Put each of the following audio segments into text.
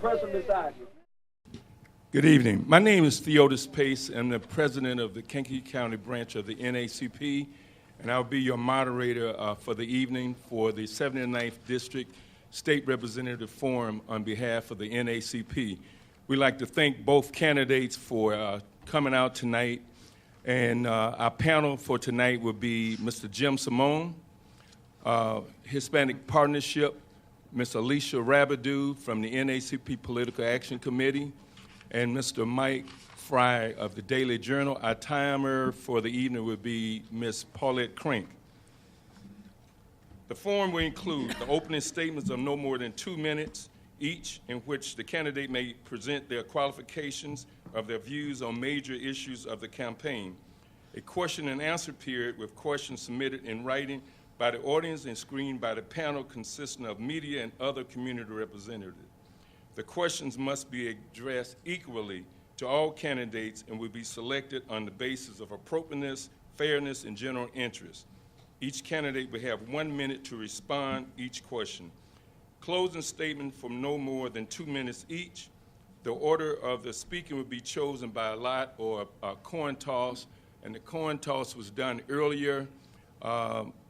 person beside you. Good evening. My name is Theodis Pace. I'm the president of the Kankakee County branch of the NAACP, and I'll be your moderator for the evening for the 79th District State Representative Forum on behalf of the NAACP. We'd like to thank both candidates for coming out tonight, and our panel for tonight will be Mr. Jim Simone, Hispanic Partnership, Ms. Alicia Rabideau from the NAACP Political Action Committee, and Mr. Mike Fry of the Daily Journal. Our timer for the evening will be Ms. Paulette Crink. The forum will include the opening statements of no more than 2 minutes each, in which the candidate may present their qualifications of their views on major issues of the campaign. A question and answer period with questions submitted in writing by the audience and screened by the panel consisting of media and other community representatives. The questions must be addressed equally to all candidates and will be selected on the basis of appropriateness, fairness, and general interest. Each candidate will have 1 minute to respond each question. Closing statement from no more than 2 minutes each. The order of the speaking will be chosen by a lot or a coin toss, and the coin toss was done earlier.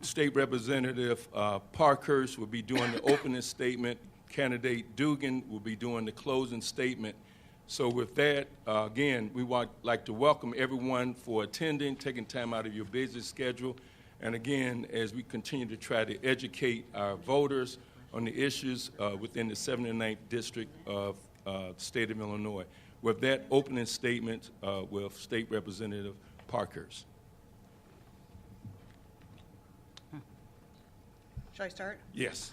State Representative Parkhurst will be doing the opening statement. Candidate Dugan will be doing the closing statement. So with that, again, we would like to welcome everyone for attending, taking time out of your busy schedule. And again, as we continue to try to educate our voters on the issues within the 79th District of the state of Illinois. With that opening statement with State Representative Parkhurst. Should I start? Yes.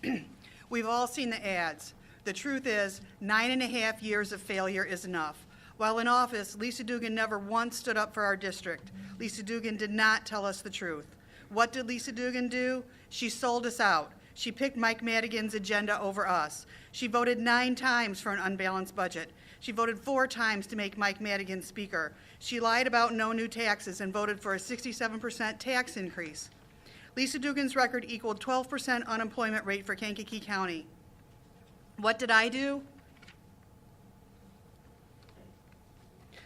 Okay. We've all seen the ads. The truth is, 9.5 years of failure is enough. While in office, Lisa Dugan never once stood up for our district. Lisa Dugan did not tell us the truth. What did Lisa Dugan do? She sold us out. She picked Mike Madigan's agenda over us. She voted 9 times for an unbalanced budget. She voted 4 times to make Mike Madigan speaker. She lied about no new taxes and voted for a 67% tax increase. Lisa Dugan's record equaled 12% unemployment rate for Kankakee County. What did I do?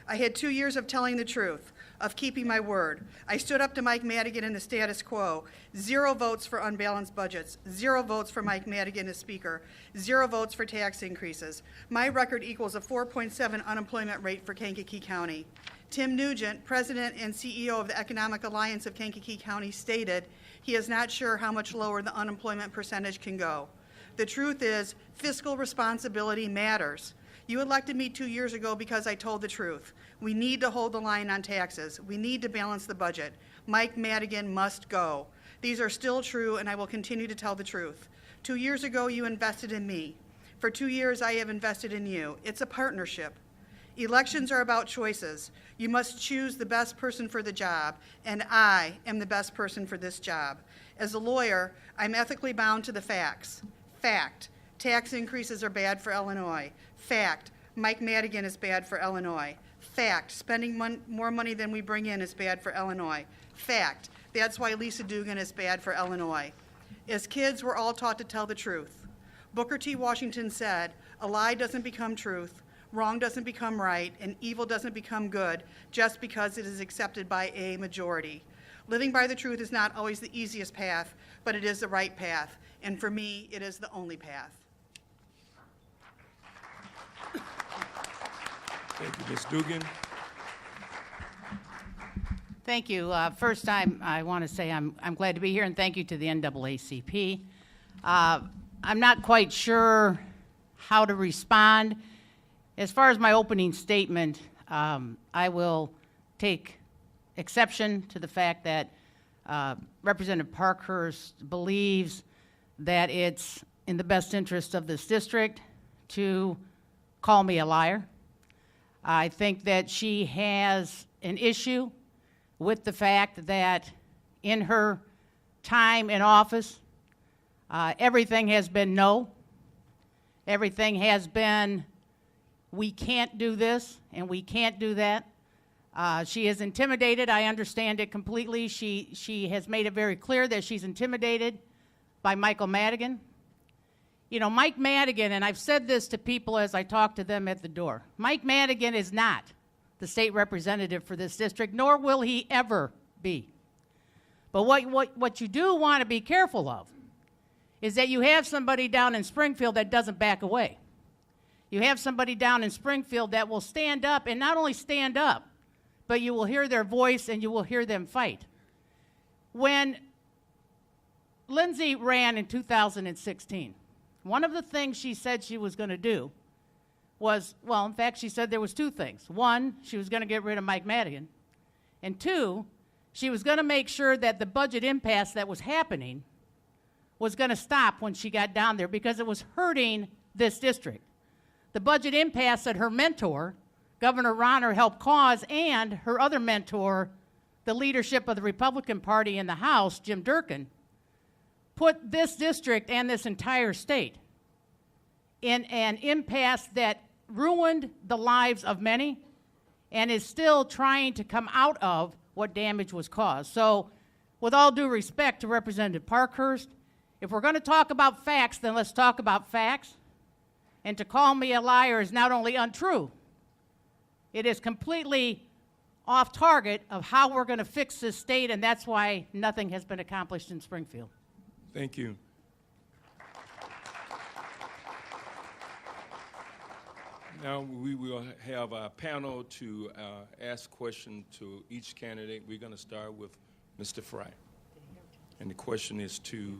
I had 2 years of telling the truth, of keeping my word. I stood up to Mike Madigan in the status quo. 0 votes for unbalanced budgets, 0 votes for Mike Madigan as speaker, 0 votes for tax increases. My record equals a 4.7 unemployment rate for Kankakee County. Tim Nugent, president and CEO of the Economic Alliance of Kankakee County, stated he is not sure how much lower the unemployment percentage can go. The truth is, fiscal responsibility matters. You elected me 2 years ago because I told the truth. We need to hold the line on taxes. We need to balance the budget. Mike Madigan must go. These are still true, and I will continue to tell the truth. 2 years ago, you invested in me. For 2 years, I have invested in you. It's a partnership. Elections are about choices. You must choose the best person for the job, and I am the best person for this job. As a lawyer, I'm ethically bound to the facts. Fact, tax increases are bad for Illinois. Fact, Mike Madigan is bad for Illinois. Fact, spending more money than we bring in is bad for Illinois. Fact, that's why Lisa Dugan is bad for Illinois. As kids, we're all taught to tell the truth. Booker T. Washington said, a lie doesn't become truth, wrong doesn't become right, and evil doesn't become good just because it is accepted by a majority. Living by the truth is not always the easiest path, but it is the right path. And for me, it is the only path. Thank you, Ms. Dugan. Thank you. First time, I want to say I'm glad to be here, and thank you to the NAACP. I'm not quite sure how to respond. As far as my opening statement, I will take exception to the fact that Representative Parkhurst believes that it's in the best interest of this district to call me a liar. I think that she has an issue with the fact that in her time in office, everything has been no. Everything has been, we can't do this and we can't do that. She is intimidated. I understand it completely. She has made it very clear that she's intimidated by Michael Madigan. You know, Mike Madigan, and I've said this to people as I talk to them at the door, Mike Madigan is not the state representative for this district, nor will he ever be. But what you do want to be careful of is that you have somebody down in Springfield that doesn't back away. You have somebody down in Springfield that will stand up, and not only stand up, but you will hear their voice and you will hear them fight. When Lindsay ran in 2016, one of the things she said she was going to do was, well, in fact, she said there was two things. One, she was going to get rid of Mike Madigan. And two, she was going to make sure that the budget impasse that was happening was going to stop when she got down there because it was hurting this district. The budget impasse that her mentor, Governor Ronner, helped cause, and her other mentor, the leadership of the Republican Party in the House, Jim Durkin, put this district and this entire state in an impasse that ruined the lives of many and is still trying to come out of what damage was caused. So, with all due respect to Representative Parkhurst, if we're going to talk about facts, then let's talk about facts. And to call me a liar is not only untrue, it is completely off target of how we're going to fix this state, and that's why nothing has been accomplished in Springfield. Thank you. Now we will have a panel to ask questions to each candidate. We're going to start with Mr. Fry. And the question is to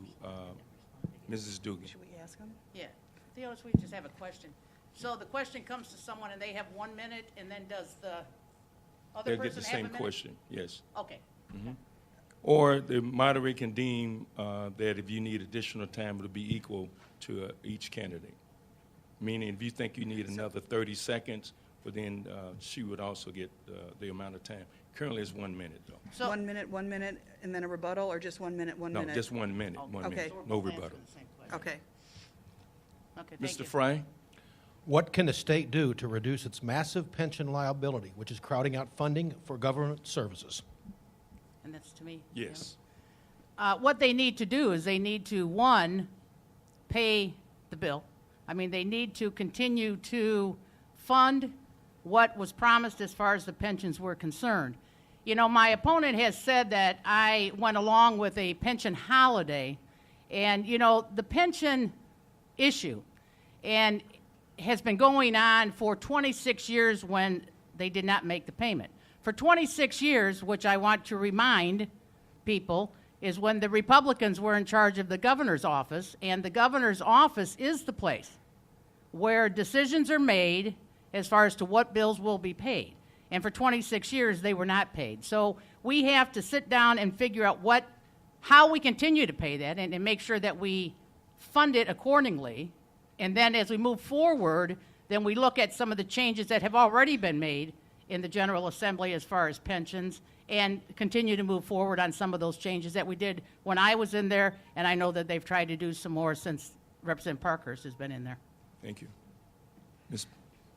Mrs. Dugan. Should we ask him? Yeah. Theo, we just have a question. So the question comes to someone and they have 1 minute, and then does the other They'll person get the have a same minute? question, yes. Okay. Or the moderator can deem that if you need additional time, it'll be equal to each candidate. Meaning, if you think you need another 30 seconds, but then she would also get the amount of time. Currently, it's 1 minute, though. So, 1 minute, and then a rebuttal, or just 1 minute, 1 No, minute? just 1 minute, Oh, 1 okay. minute, so we're no both rebuttal. answering the same question. Okay. Okay, thank Mr. you. Fry? What can the state do to reduce its massive pension liability, which is crowding out funding for government services? And that's to me? Yes. What they need to do is they need to, one, pay the bill. I mean, they need to continue to fund what was promised as far as the pensions were concerned. You know, my opponent has said that I went along with a pension holiday, and, you know, the pension issue and has been going on for 26 years when they did not make the payment. For 26 years, which I want to remind people, is when the Republicans were in charge of the governor's office, and the governor's office is the place where decisions are made as far as to what bills will be paid. And for 26 years, they were not paid. So we have to sit down and figure out how we continue to pay that and make sure that we fund it accordingly. And then as we move forward, then we look at some of the changes that have already been made in the General Assembly as far as pensions, and continue to move forward on some of those changes that we did when I was in there, and I know that they've tried to do some more since Representative Parkhurst has been in there. Thank you. Ms.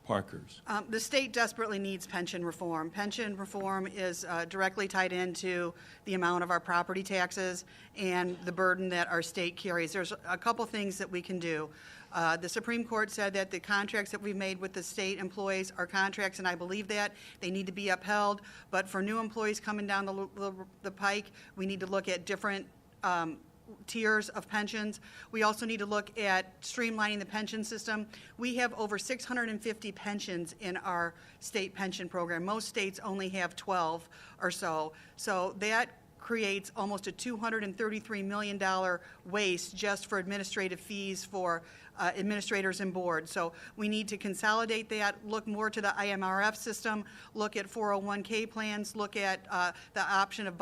Parkhurst. The state desperately needs pension reform. Pension reform is directly tied into the amount of our property taxes and the burden that our state carries. There's a couple things that we can do. The Supreme Court said that the contracts that we've made with the state employees are contracts, and I believe that. They need to be upheld. But for new employees coming down the pike, we need to look at different tiers of pensions. We also need to look at streamlining the pension system. We have over 650 pensions in our state pension program. Most states only have 12 or so. So that creates almost a $233 million waste just for administrative fees for administrators and boards. So we need to consolidate that, look more to the IMRF system, look at 401k plans, look at the option of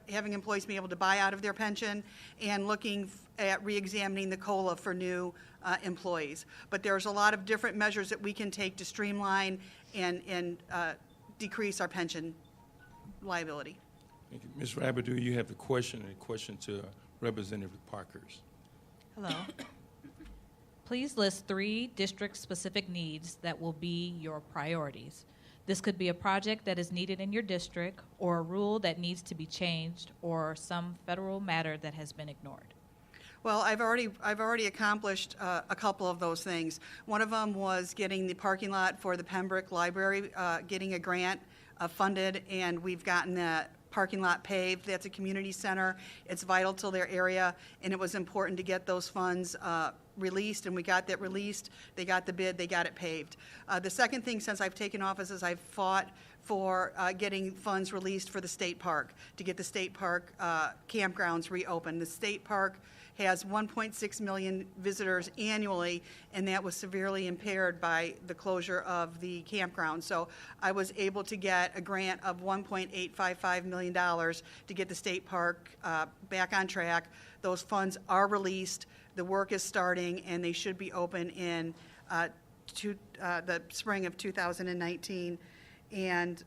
having employees be able to buy out of their pension, and looking at re-examining the COLA for new employees. But there's a lot of different measures that we can take to streamline and decrease our pension liability. Thank you. Ms. Rabideau, you have the question, and a question to Representative Parkhurst. Hello. Please list 3 district-specific needs that will be your priorities. This could be a project that is needed in your district, or a rule that needs to be changed, or some federal matter that has been ignored. Well, I've already accomplished a couple of those things. One of them was getting the parking lot for the Pembroke Library, getting a grant funded, and we've gotten that parking lot paved. That's a community center. It's vital to their area, and it was important to get those funds released, and we got that released. They got the bid. They got it paved. The second thing since I've taken office is I've fought for getting funds released for the state park, to get the state park campgrounds reopened. The state park has 1.6 million visitors annually, and that was severely impaired by the closure of the campground. So I was able to get a grant of $1.855 million to get the state park back on track. Those funds are released, the work is starting, and they should be open in the spring of 2019. And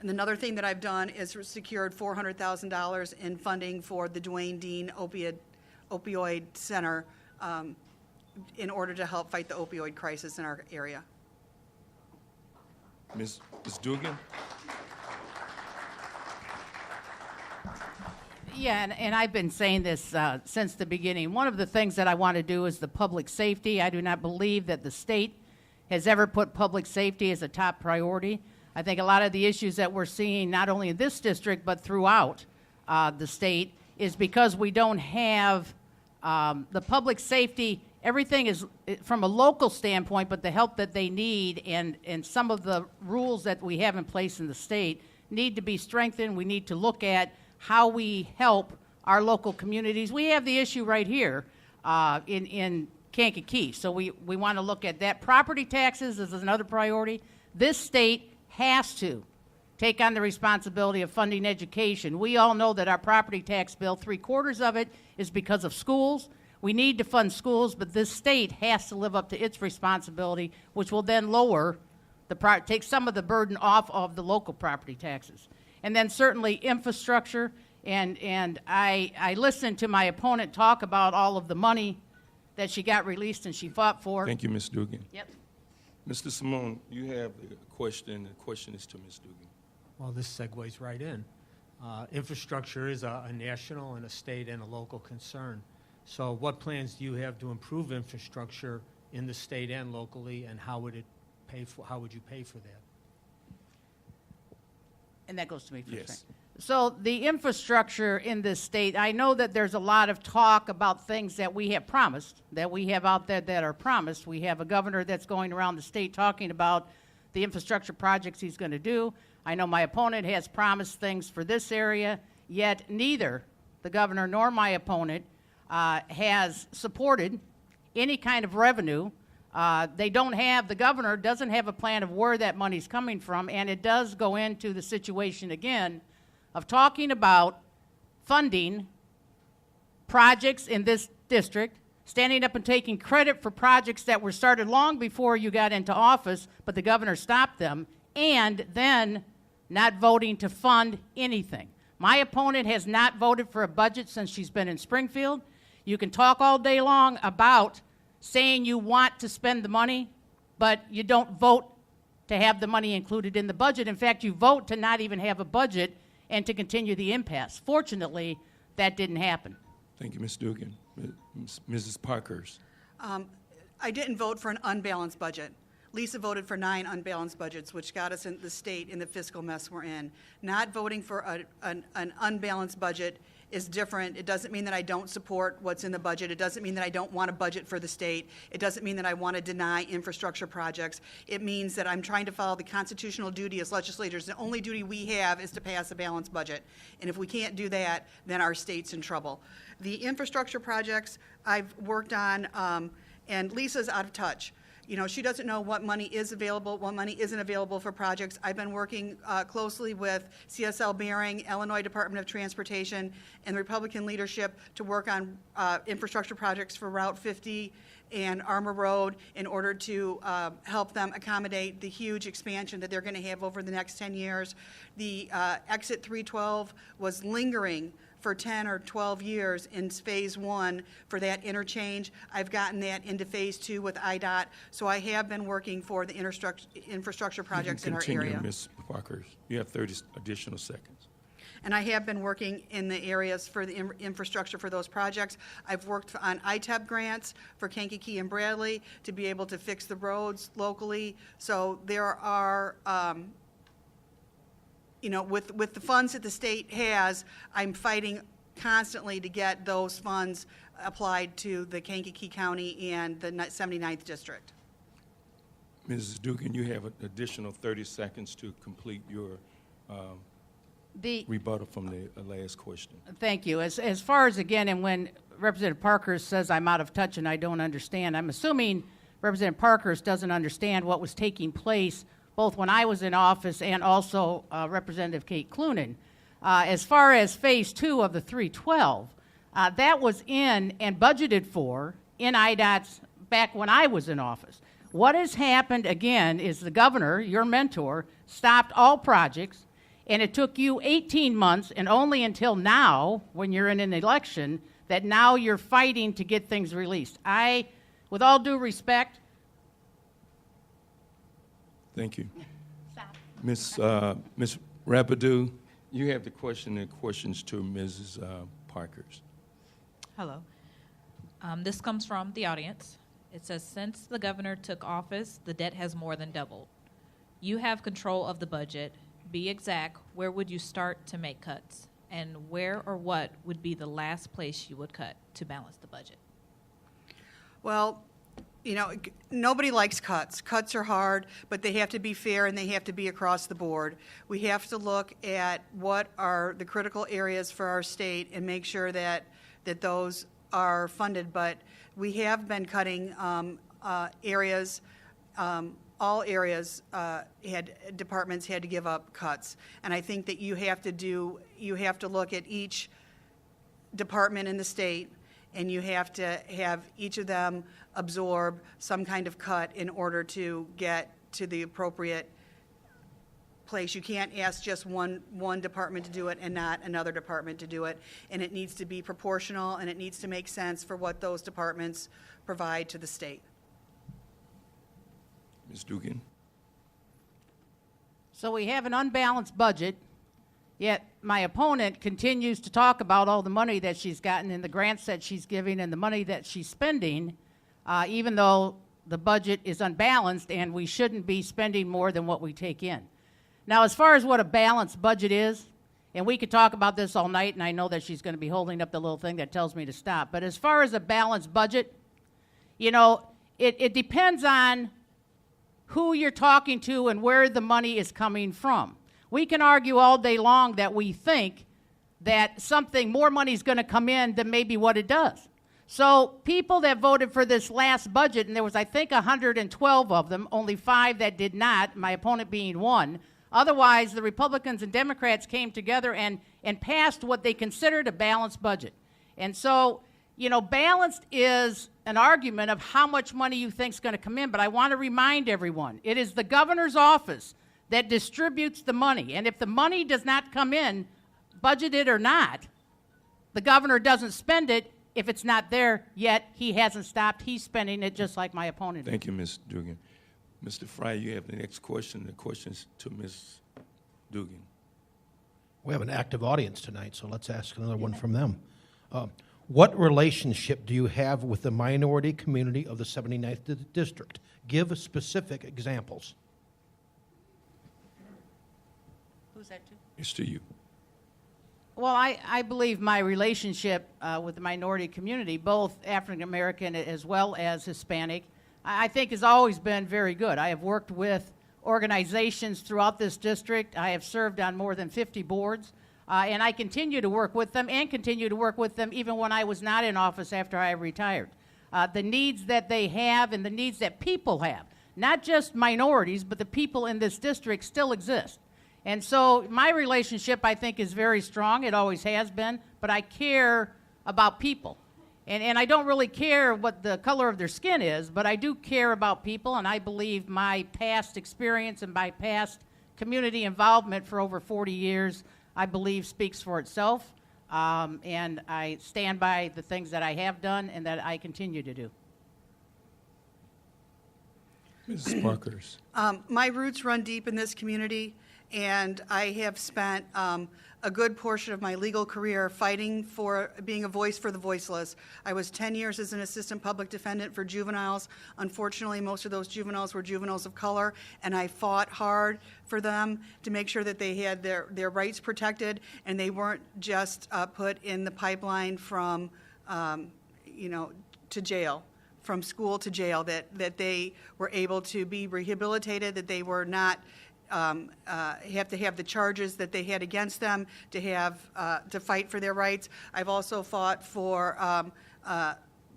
another thing that I've done is secured $400,000 in funding for the Duane Dean Opioid Center in order to help fight the opioid crisis in our area. Ms. Dugan? Yeah, and I've been saying this since the beginning. One of the things that I want to do is the public safety. I do not believe that the state has ever put public safety as a top priority. I think a lot of the issues that we're seeing, not only in this district, but throughout the state, is because we don't have the public safety. Everything is from a local standpoint, but the help that they need and some of the rules that we have in place in the state need to be strengthened. We need to look at how we help our local communities. We have the issue right here in Kankakee, so we want to look at that. Property taxes is another priority. This state has to take on the responsibility of funding education. We all know that our property tax bill, 3/4 of it is because of schools. We need to fund schools, but this state has to live up to its responsibility, which will then lower take some of the burden off of the local property taxes. And then certainly infrastructure, and I listened to my opponent talk about all of the money that she got released and she fought for. Thank you, Ms. Dugan. Yep. Mr. Simone, you have a question. The question is to Ms. Dugan. Well, this segues right in. Infrastructure is a national and a state and a local concern. So what plans do you have to improve infrastructure in the state and locally, and how would you pay for that? And that goes to me first. Yes. Right? So the infrastructure in this state, I know that there's a lot of talk about things that we have promised, that we have out there that are promised. We have a governor that's going around the state talking about the infrastructure projects he's going to do. I know my opponent has promised things for this area, yet neither the governor nor my opponent has supported any kind of revenue. The governor doesn't have a plan of where that money's coming from, and it does go into the situation again of talking about funding projects in this district, standing up and taking credit for projects that were started long before you got into office, but the governor stopped them, and then not voting to fund anything. My opponent has not voted for a budget since she's been in Springfield. You can talk all day long about saying you want to spend the money, but you don't vote to have the money included in the budget. In fact, you vote to not even have a budget and to continue the impasse. Fortunately, that didn't happen. Thank you, Ms. Dugan. Mrs. Parkhurst. I didn't vote for an unbalanced budget. Lisa voted for 9 unbalanced budgets, which got us in the state in the fiscal mess we're in. Not voting for an unbalanced budget is different. It doesn't mean that I don't support what's in the budget. It doesn't mean that I don't want a budget for the state. It doesn't mean that I want to deny infrastructure projects. It means that I'm trying to follow the constitutional duty as legislators. The only duty we have is to pass a balanced budget. And if we can't do that, then our state's in trouble. The infrastructure projects I've worked on, and Lisa's out of touch. You know, she doesn't know what money is available, what money isn't available for projects. I've been working closely with CSL Behring, Illinois Department of Transportation, and the Republican leadership to work on infrastructure projects for Route 50 and Armour Road in order to help them accommodate the huge expansion that they're going to have over the next 10 years. The Exit 312 was lingering for 10 or 12 years in phase 1 for that interchange. I've gotten that into phase 2 with IDOT, so I have been working for the infrastructure projects in our area. Ms. Parkhurst. You have 30 additional seconds. and I have been working in the areas for the infrastructure for those projects. I've worked on ITEP grants for Kankakee and Bradley to be able to fix the roads locally. So there are, you know, with the funds that the state has, I'm fighting constantly to get those funds applied to the Kankakee County and the 79th District. Mrs. Dugan, you have an additional 30 seconds to complete your rebuttal from the last question. Thank you. As far as, again, and when Representative Parkhurst says I'm out of touch and I don't understand, I'm assuming Representative Parkhurst doesn't understand what was taking place both when I was in office and also Representative Kate Clunan. As far as Phase 2 of the 312, that was in and budgeted for in IDOT's back when I was in office. What has happened, again, is the governor, your mentor, stopped all projects, and it took you 18 months, and only until now, when you're in an election, that now you're fighting to get things released. With all due respect... Thank you. Stop. Ms. Rapidu, you have the question and questions to Mrs. Parkhurst. Hello. This comes from the audience. It says, since the governor took office, the debt has more than doubled. You have control of the budget. Be exact, where would you start to make cuts? And where or what would be the last place you would cut to balance the budget? Well, you know, nobody likes cuts. Cuts are hard, but they have to be fair and they have to be across the board. We have to look at what are the critical areas for our state and make sure that those are funded. But we have been cutting areas. All areas departments had to give up cuts, and I think that you have to look at each department in the state, and you have to have each of them absorb some kind of cut in order to get to the appropriate place. You can't ask just one department to do it and not another department to do it, and it needs to be proportional and it needs to make sense for what those departments provide to the state. Ms. Dugan. So we have an unbalanced budget, yet my opponent continues to talk about all the money that she's gotten and the grants that she's giving and the money that she's spending, even though the budget is unbalanced and we shouldn't be spending more than what we take in. Now, as far as what a balanced budget is, and we could talk about this all night, and I know that she's going to be holding up the little thing that tells me to stop, but as far as a balanced budget, you know, it depends on who you're talking to and where the money is coming from. We can argue all day long that we think that more money is going to come in than maybe what it does. So people that voted for this last budget, and there was, I think, 112 of them, only 5 that did not, my opponent being one. Otherwise, the Republicans and Democrats came together and passed what they considered a balanced budget. And so, you know, balanced is an argument of how much money you think is going to come in, but I want to remind everyone, it is the governor's office that distributes the money. And if the money does not come in, budgeted or not, the governor doesn't spend it. If it's not there yet, he hasn't stopped. He's spending it just like my opponent did. Thank you, Ms. Dugan. Mr. Fry, you have the next question. The question's to Ms. Dugan. We have an active audience tonight, so let's ask another one from them. What relationship do you have with the minority community of the 79th District? Give specific examples. Who's that to? It's to you. Well, I believe my relationship with the minority community, both African American as well as Hispanic, I think has always been very good. I have worked with organizations throughout this district. I have served on more than 50 boards, and I continue to work with them and continue to work with them even when I was not in office after I retired. The needs that they have and the needs that people have, not just minorities, but the people in this district still exist. And so my relationship, I think, is very strong. It always has been, but I care about people. And I don't really care what the color of their skin is, but I do care about people, and I believe my past experience and my past community involvement for over 40 years, I believe, speaks for itself. And I stand by the things that I have done and that I continue to do. Mrs. Parkhurst. My roots run deep in this community, And I have spent a good portion of my legal career fighting for being a voice for the voiceless. I was 10 years as an assistant public defendant for juveniles. Unfortunately, most of those juveniles were juveniles of color, and I fought hard for them to make sure that they had their rights protected and they weren't just put in the pipeline from, to jail, from school to jail, that they were able to be rehabilitated, that they were not have to have the charges that they had against them to fight for their rights. I've also fought for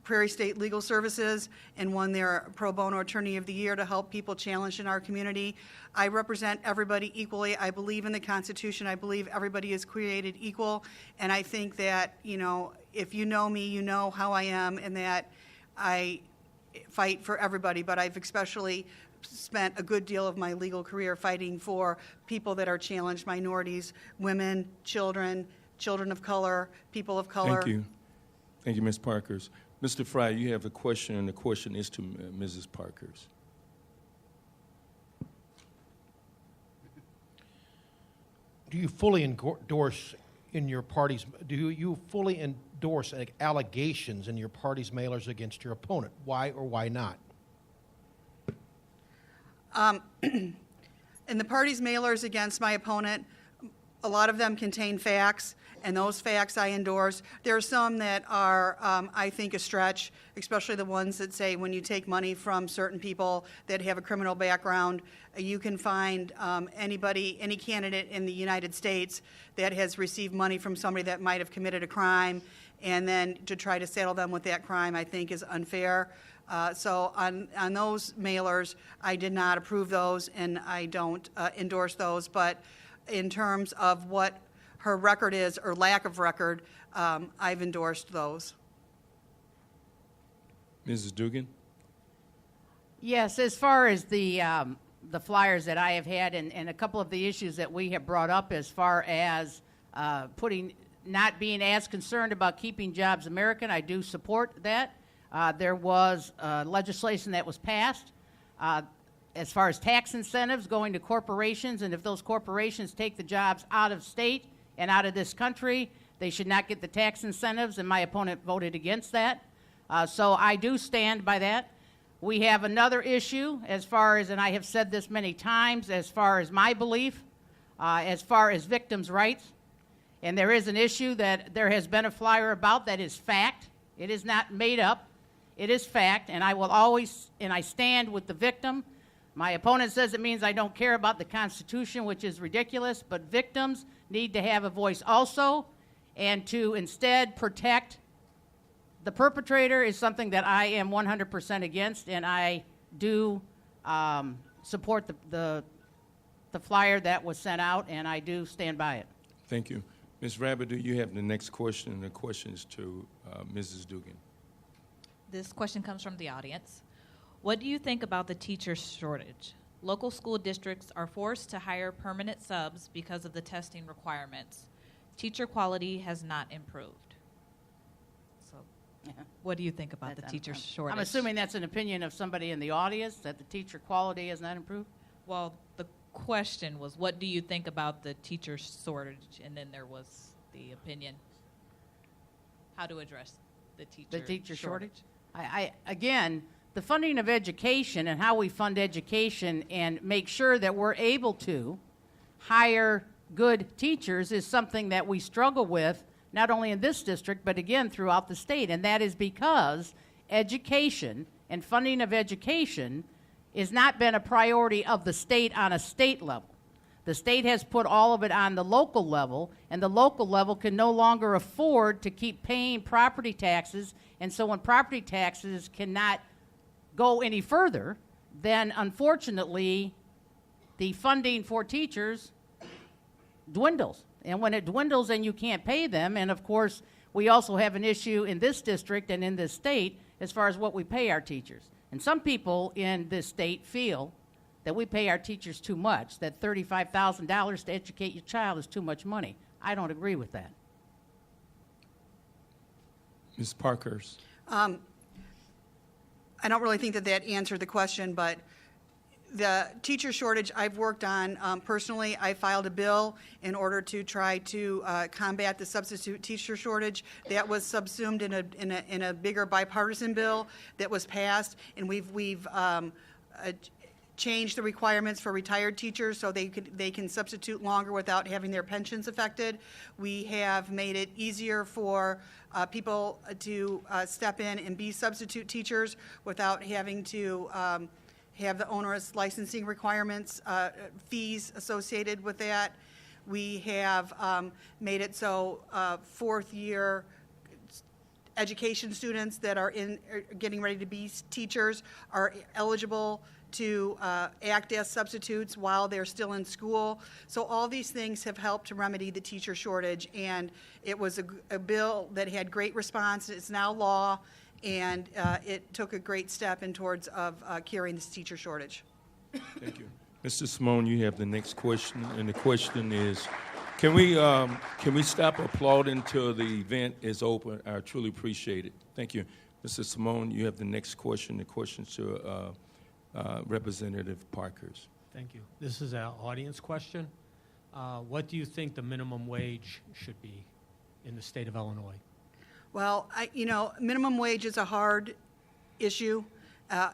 Prairie State Legal Services and won their Pro Bono Attorney of the Year to help people challenged in our community. I represent everybody equally. I believe in the Constitution. I believe everybody is created equal. And I think that, if you know me, you know how I am and that I fight for everybody. But I've especially spent a good deal of my legal career fighting for people that are challenged, minorities, women, children of color, people of color. Thank you. Thank you, Ms. Parkhurst. Mr. Fry, you have a question, and the question is to Mrs. Parkhurst. Do you fully endorse in your party's, do you fully endorse allegations in your party's mailers against your opponent? Why or why not? In the party's mailers against my opponent, a lot of them contain facts, and those facts I endorse. There are some that are, I think, a stretch, especially the ones that say when you take money from certain people that have a criminal background, you can find any candidate in the United States that has received money from somebody that might have committed a crime, and then to try to settle them with that crime, I think, is unfair. So on those mailers, I did not approve those, and I don't endorse those. But in terms of what her record is, or lack of record, I've endorsed those. Mrs. Dugan? Yes, as far as the flyers that I have had and a couple of the issues that we have brought up as far as not being as concerned about keeping jobs American, I do support that. There was legislation that was passed as far as tax incentives going to corporations, and if those corporations take the jobs out of state and out of this country, they should not get the tax incentives, and my opponent voted against that. So I do stand by that. We have another issue as far as, and I have said this many times, as far as my belief, as far as victims' rights. And there is an issue that there has been a flyer about that is fact. It is not made up. It is fact, and I will always, and I stand with the victim. My opponent says it means I don't care about the Constitution, which is ridiculous, but victims need to have a voice also, and to instead protect the perpetrator is something that I am 100% against, and I do support the flyer that was sent out, and I do stand by it. Thank you. Ms. Rabideau, you have the next question, and the question is to Mrs. Dugan. This question comes from the audience. What do you think about the teacher shortage? Local school districts are forced to hire permanent subs because of the testing requirements. Teacher quality has not improved. So, what do you think about the teacher shortage? I'm assuming that's an opinion of somebody in the audience, that the teacher quality has not improved? Well, the question was, what do you think about the teacher shortage? And then there was the opinion, how to address the teacher shortage? Again, the funding of education and how we fund education and make sure that we're able to hire good teachers is something that we struggle with, not only in this district, but again throughout the state. And that is because education and funding of education has not been a priority of the state on a state level. The state has put all of it on the local level, and the local level can no longer afford to keep paying property taxes. And so when property taxes cannot go any further, then unfortunately the funding for teachers dwindles. And when it dwindles and you can't pay them, and of course we also have an issue in this district and in this state as far as what we pay our teachers. And some people in this state feel that we pay our teachers too much, that $35,000 to educate your child is too much money. I don't agree with that. Ms. Parkhurst. I don't really think that answered the question, but The teacher shortage I've worked on personally. I filed a bill in order to try to combat the substitute teacher shortage. That was subsumed in a bigger bipartisan bill that was passed, and we've changed the requirements for retired teachers so they can substitute longer without having their pensions affected. We have made it easier for people to step in and be substitute teachers without having to have the onerous licensing requirements, fees associated with that. We have made it so fourth-year education students that are getting ready to be teachers are eligible to act as substitutes while they're still in school. So all these things have helped to remedy the teacher shortage, and it was a bill that had great response. It's now law, and it took a great step in towards curing this teacher shortage. Thank you. Mr. Simone, you have the next question, and the question is, can we stop applauding till the event is open? I truly appreciate it. Thank you. Mr. Simone, you have the next question. The question to Representative Parkhurst. Thank you. This is an audience question. What do you think the minimum wage should be in the state of Illinois? Well, minimum wage is a hard issue.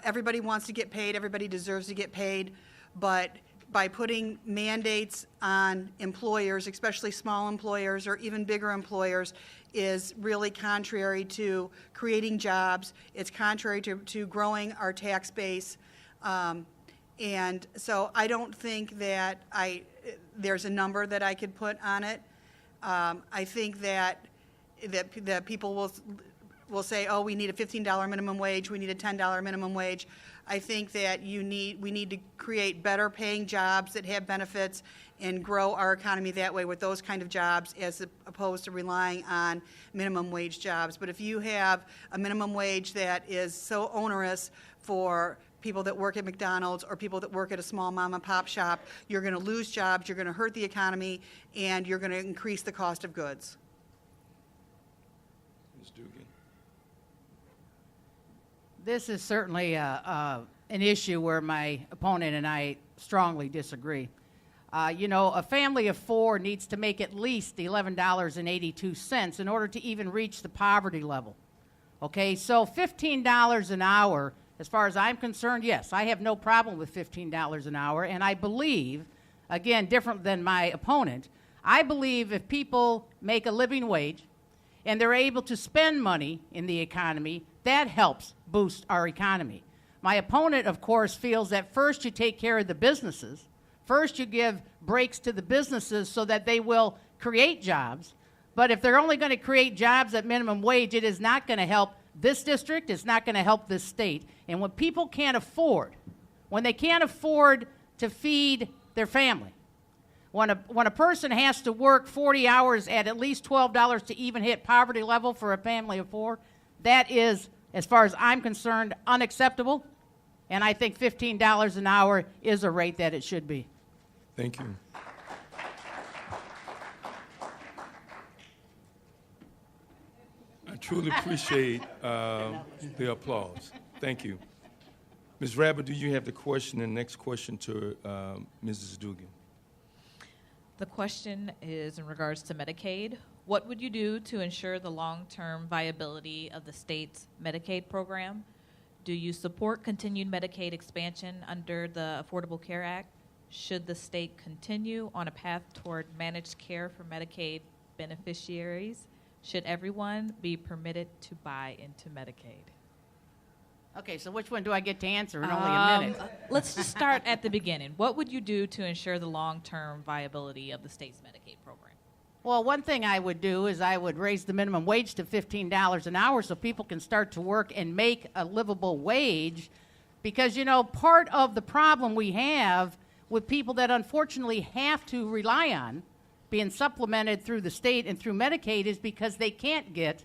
Everybody wants to get paid. Everybody deserves to get paid. But by putting mandates on employers, especially small employers or even bigger employers, is really contrary to creating jobs. It's contrary to growing our tax base. And so I don't think that there's a number that I could put on it. I think that people will say, oh, we need a $15 minimum wage, we need a $10 minimum wage. I think that we need to create better paying jobs that have benefits and grow our economy that way with those kind of jobs as opposed to relying on minimum wage jobs. But if you have a minimum wage that is so onerous for people that work at McDonald's or people that work at a small mom and pop shop, you're going to lose jobs, you're going to hurt the economy, and you're going to increase the cost of goods. Ms. Dugan. This is certainly an issue where my opponent and I strongly disagree. A family of four needs to make at least $11.82 in order to even reach the poverty level. Okay, so $15 an hour, as far as I'm concerned, yes, I have no problem with $15 an hour, and I believe, again, different than my opponent, I believe if people make a living wage and they're able to spend money in the economy, that helps boost our economy. My opponent, of course, feels that first you take care of the businesses, first you give breaks to the businesses so that they will create jobs, but if they're only going to create jobs at minimum wage, it is not going to help this district, it's not going to help this state. And when people can't afford, when they can't afford to feed their family, when a person has to work 40 hours at least $12 to even hit poverty level for a family of four, that is, as far as I'm concerned, unacceptable. And I think $15 an hour is a rate that it should be. Thank you. I truly appreciate the applause. Thank you. Ms. Rabbit, do you have the question? And next question to Mrs. Dugan. The question is in regards to Medicaid. What would you do to ensure the long-term viability of the state's Medicaid program? Do you support continued Medicaid expansion under the Affordable Care Act? Should the state continue on a path toward managed care for Medicaid beneficiaries? Should everyone be permitted to buy into Medicaid? Okay, so which one do I get to answer in only a minute? Let's just start at the beginning. What would you do to ensure the long-term viability of the state's Medicaid program? Well, one thing I would do is I would raise the minimum wage to $15 an hour so people can start to work and make a livable wage. Because, part of the problem we have with people that unfortunately have to rely on being supplemented through the state and through Medicaid is because they can't get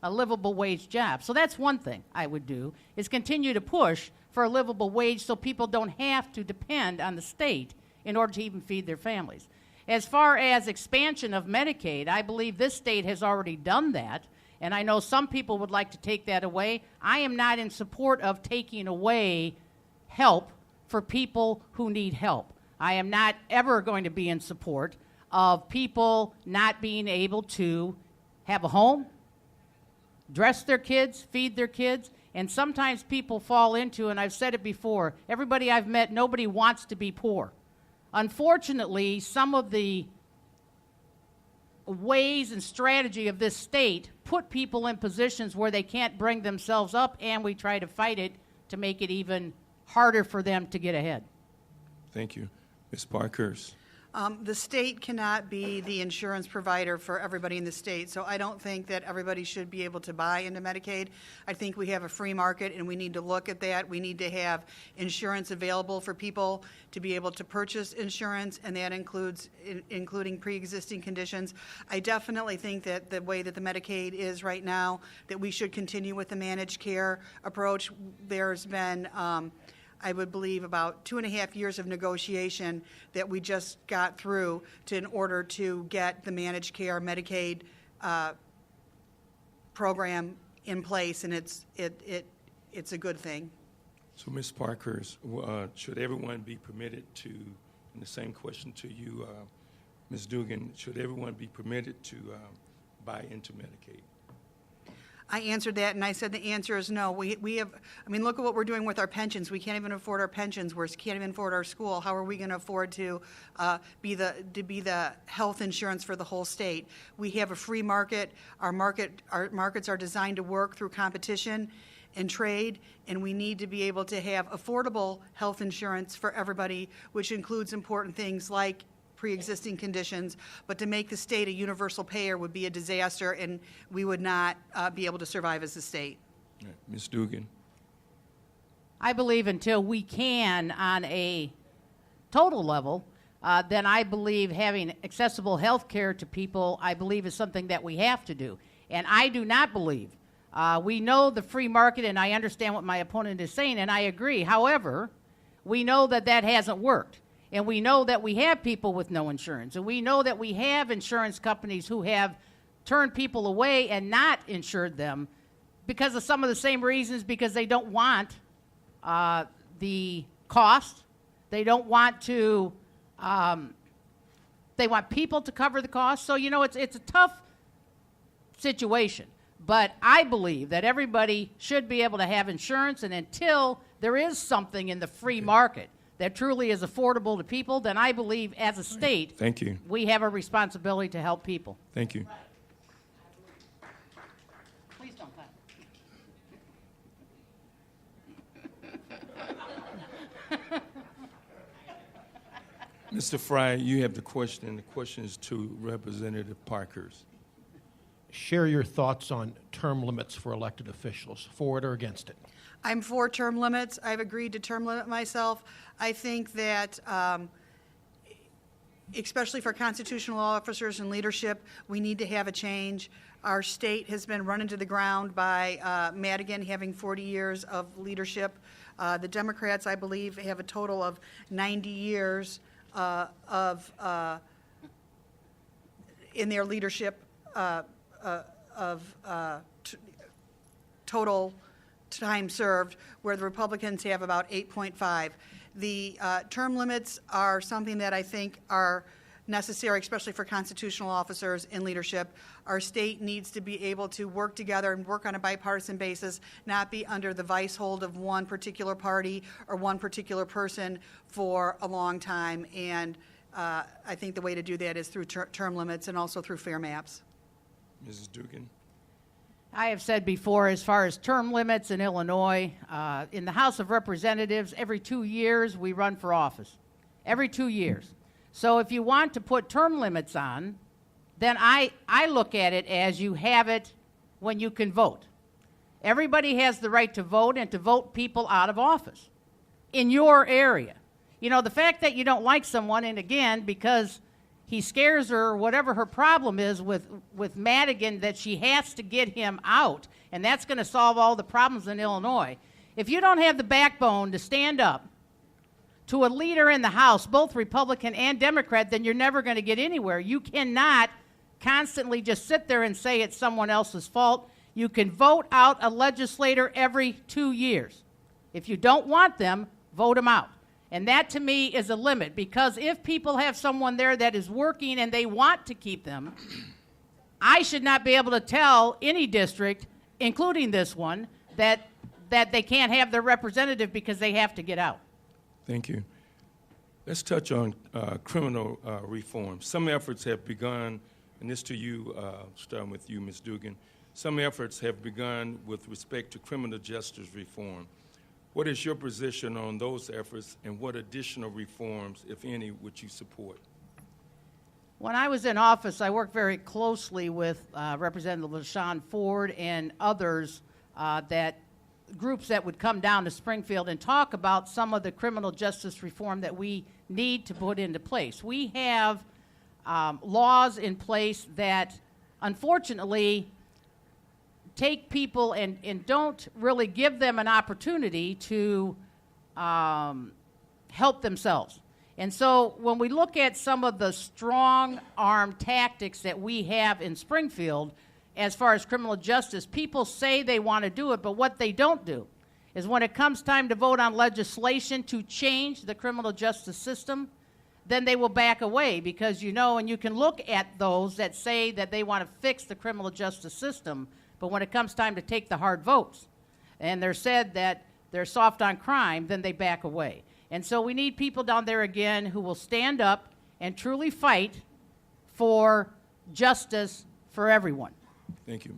a livable wage job. So that's one thing I would do, is continue to push for a livable wage so people don't have to depend on the state in order to even feed their families. As far as expansion of Medicaid, I believe this state has already done that, and I know some people would like to take that away. I am not in support of taking away help for people who need help. I am not ever going to be in support of people not being able to have a home, dress their kids, feed their kids, and sometimes people fall into, and I've said it before, everybody I've met, nobody wants to be poor. Unfortunately, some of the ways and strategy of this state put people in positions where they can't bring themselves up, and we try to fight it to make it even harder for them to get ahead. Thank you. Ms. Parkhurst. The state cannot be the insurance provider for everybody in the state, so I don't think that everybody should be able to buy into Medicaid. I think we have a free market, and we need to look at that. We need to have insurance available for people to be able to purchase insurance, and that includes including pre-existing conditions. I definitely think that the way that the Medicaid is right now, that we should continue with the managed care approach. There's been I would believe about 2.5 years of negotiation that we just got through in order to get the managed care Medicaid program in place, and it's a good thing. So, Ms. Parkhurst, should everyone be permitted to, and the same question to you, Ms. Dugan, should everyone be permitted to buy into Medicaid? I answered that, and I said the answer is no. We have, I mean, look at what we're doing with our pensions. We can't even afford our pensions. We can't even afford our school. How are we going to afford to be the health insurance for the whole state? We have a free market. Our markets are designed to work through competition and trade, and we need to be able to have affordable health insurance for everybody, which includes important things like pre-existing conditions, but to make the state a universal payer would be a disaster, and we would not be able to survive as a state. Right. Ms. Dugan. I believe until we can, on a total level, then I believe having accessible health care to people, I believe, is something that we have to do. And I do not believe, we know the free market, and I understand what my opponent is saying, and I agree. However, we know that that hasn't worked. And we know that we have people with no insurance. And we know that we have insurance companies who have turned people away and not insured them because of some of the same reasons, because they don't want the cost. They don't want to, they want people to cover the cost. So, you know, it's a tough situation. But I believe that everybody should be able to have insurance, and until there is something in the free market that truly is affordable to people, then I believe as a state, Thank you. we have a responsibility to help people. Thank you. Please don't cut. Mr. Fry, you have the question, and the question is to Representative Parkhurst. Share your thoughts on term limits for elected officials, for it or against it. I'm for term limits. I've agreed to term limit myself. I think that, especially for constitutional officers and leadership, we need to have a change. Our state has been run into the ground by Madigan having 40 years of leadership. The Democrats, I believe, have a total of 90 years in their leadership total time served, where the Republicans have about 8.5. The term limits are something that I think are necessary, especially for constitutional officers in leadership. Our state needs to be able to work together and work on a bipartisan basis, not be under the vice hold of one particular party or one particular person for a long time. And I think the way to do that is through term limits and also through fair maps. Mrs. Dugan. I have said before, as far as term limits in Illinois, in the House of Representatives, every 2 years we run for office. Every 2 years. So if you want to put term limits on, then I look at it as you have it when you can vote. Everybody has the right to vote and to vote people out of office in your area. You know, the fact that you don't like someone, and again, because he scares her, or whatever her problem is with Madigan, that she has to get him out, and that's going to solve all the problems in Illinois. If you don't have the backbone to stand up to a leader in the House, both Republican and Democrat, then you're never going to get anywhere. You cannot constantly just sit there and say it's someone else's fault. You can vote out a legislator every 2 years. If you don't want them, vote them out. And that, to me, is a limit, because if people have someone there that is working and they want to keep them, I should not be able to tell any district, including this one, that they can't have their representative because they have to get out. Thank you. Let's touch on criminal reform. Some efforts have begun, and this to you, starting with you, Ms. Dugan. Some efforts have begun with respect to criminal justice reform. What is your position on those efforts, and what additional reforms, if any, would you support? When I was in office, I worked very closely with Representative LaShawn Ford and others, groups that would come down to Springfield and talk about some of the criminal justice reform that we need to put into place. We have laws in place that, unfortunately, take people and don't really give them an opportunity to help themselves. And so when we look at some of the strong-arm tactics that we have in Springfield as far as criminal justice, people say they want to do it, but what they don't do is when it comes time to vote on legislation to change the criminal justice system, then they will back away, because and you can look at those that say that they want to fix the criminal justice system, but when it comes time to take the hard votes, and they're said that they're soft on crime, then they back away. And so we need people down there again who will stand up and truly fight for justice for everyone. Thank you.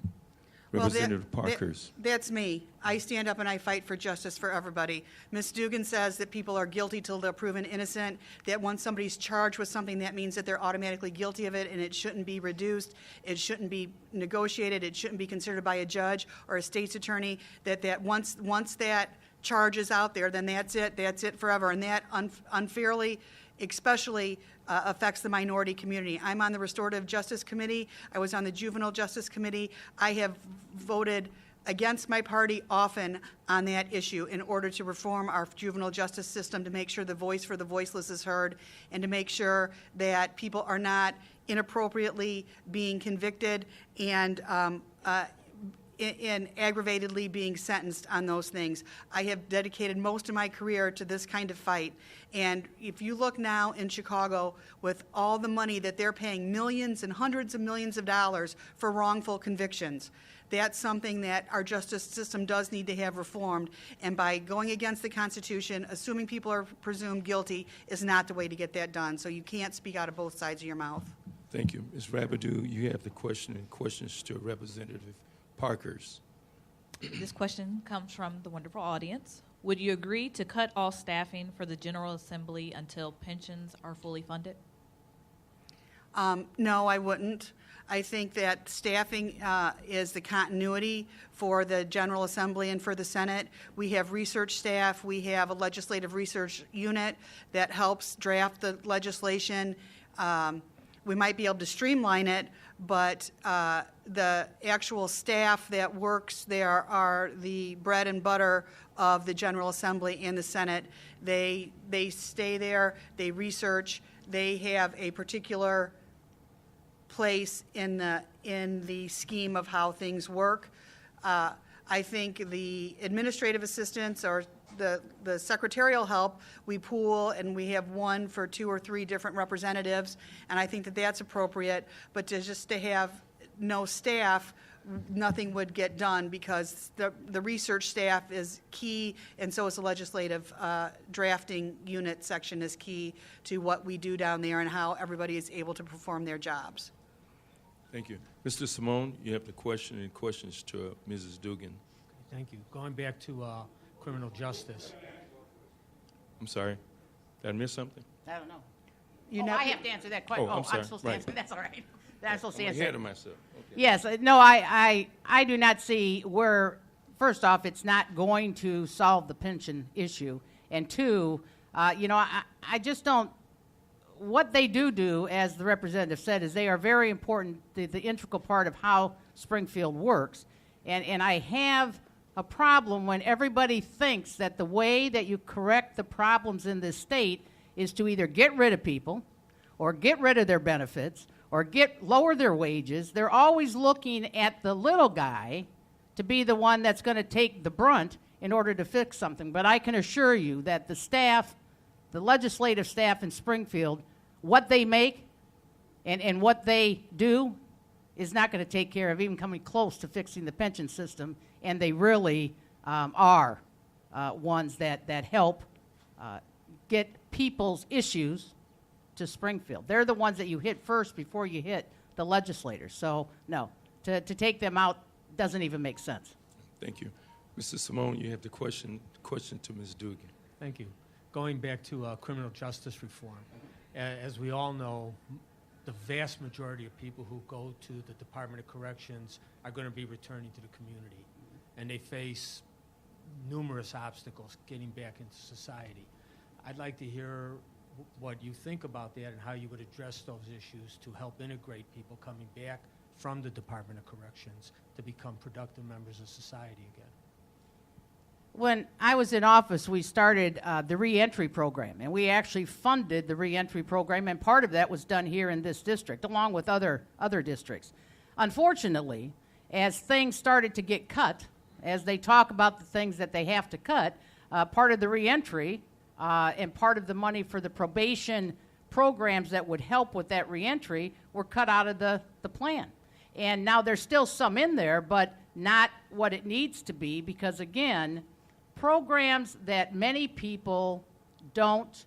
Well, Representative Parkhurst. That's me. I stand up and I fight for justice for everybody. Ms. Dugan says that people are guilty till they're proven innocent, that once somebody's charged with something, that means that they're automatically guilty of it, and it shouldn't be reduced, it shouldn't be negotiated, it shouldn't be considered by a judge or a state's attorney, that once that charge is out there, then that's it forever, and that unfairly, especially affects the minority community. I'm on the Restorative Justice Committee. I was on the Juvenile Justice Committee. I have voted against my party often on that issue in order to reform our juvenile justice system, to make sure the voice for the voiceless is heard, and to make sure that people are not inappropriately being convicted and in aggravatedly being sentenced on those things. I have dedicated most of my career to this kind of fight. And if you look now in Chicago, with all the money that they're paying, millions and hundreds of millions of dollars for wrongful convictions, that's something that our justice system does need to have reformed. And by going against the Constitution, assuming people are presumed guilty, is not the way to get that done. So you can't speak out of both sides of your mouth. Thank you. Ms. Rabideau, you have the question and questions to Representative Parkhurst. This question comes from the wonderful audience. Would you agree to cut all staffing for the General Assembly until pensions are fully funded? No, I wouldn't. I think that staffing is the continuity for the General Assembly and for the Senate. We have research staff. We have a legislative research unit that helps draft the legislation. We might be able to streamline it, but the actual staff that works there are the bread and butter of the General Assembly and the Senate. They stay there, they research, they have a particular place in the scheme of how things work. I think the administrative assistants or the secretarial help, we pool, and we have one for 2 or 3 different representatives, and I think that that's appropriate. But to have no staff, nothing would get done, because the research staff is key, and so is the legislative drafting unit section is key to what we do down there and how everybody is able to perform their jobs. Thank you. Mr. Simone, you have the question and questions to Mrs. Dugan. Thank you. Going back to criminal justice. I'm sorry. Did I miss something? I don't know. I have to answer that question. Oh, I'm sorry. I'm supposed to Right. answer. That's all right. I'm supposed to I'm answer. ahead of myself. Okay. Yes, no, I do not see where, first off, it's not going to solve the pension issue, and 2, I just don't. What they do, as the representative said, is they are very important, the integral part of how Springfield works, and I have a problem when everybody thinks that the way that you correct the problems in this state is to either get rid of people, or get rid of their benefits, or lower their wages. They're always looking at the little guy to be the one that's going to take the brunt in order to fix something. But I can assure you that the staff the legislative staff in Springfield, what they make and what they do is not going to take care of even coming close to fixing the pension system, and they really are ones that help get people's issues to Springfield. They're the ones that you hit first before you hit the legislators. So, no, to take them out doesn't even make sense. Thank you. Mr. Simone, you have the question to Ms. Dugan. Thank you. Going back to criminal justice reform, as we all know, the vast majority of people who go to the Department of Corrections are going to be returning to the community, and they face numerous obstacles getting back into society. I'd like to hear what you think about that and how you would address those issues to help integrate people coming back from the Department of Corrections to become productive members of society again. When I was in office, we started the reentry program, and we actually funded the reentry program, and part of that was done here in this district, along with other districts. Unfortunately, as things started to get cut, as they talk about the things that they have to cut, part of the reentry and part of the money for the probation programs that would help with that reentry were cut out of the plan. And now there's still some in there, but not what it needs to be, because again, programs that many people don't